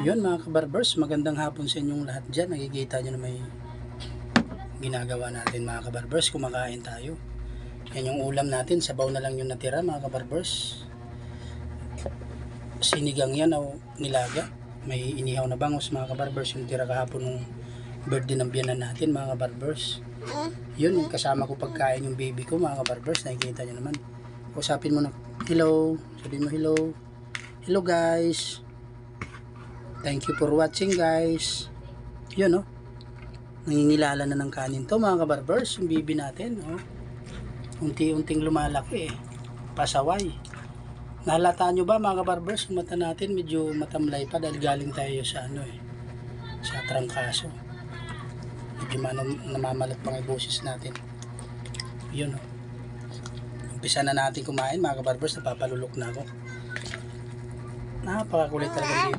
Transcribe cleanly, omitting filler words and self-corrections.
Yun mga kabarbers, magandang hapon sa inyong lahat dyan. Nakikita nyo na may ginagawa natin mga kabarbers. Kumakain tayo. Yan yung ulam natin. Sabaw na lang yung natira mga kabarbers. Sinigang yan o nilaga. May inihaw na bangos mga kabarbers. Yung tira kahapon ng birthday ng biyanan natin mga kabarbers. Yun, yung kasama ko pagkain yung baby ko mga kabarbers. Nakikita nyo naman. Usapin mo na, hello. Sabihin mo hello. Hello guys. Thank you for watching guys. Yun oh. Nangingilala na ng kanin to mga kabarbers. Yung bibi natin oh. Unti-unting lumalaki eh. Pasaway. Nahalata nyo ba mga kabarbers? Yung mata natin medyo matamlay pa dahil galing tayo sa ano eh. Sa trangkaso. Medyo namamalat pang boses natin. Yun oh. Umpisa na natin kumain mga kabarbers. Napapalulok na ako. Napakakulit talaga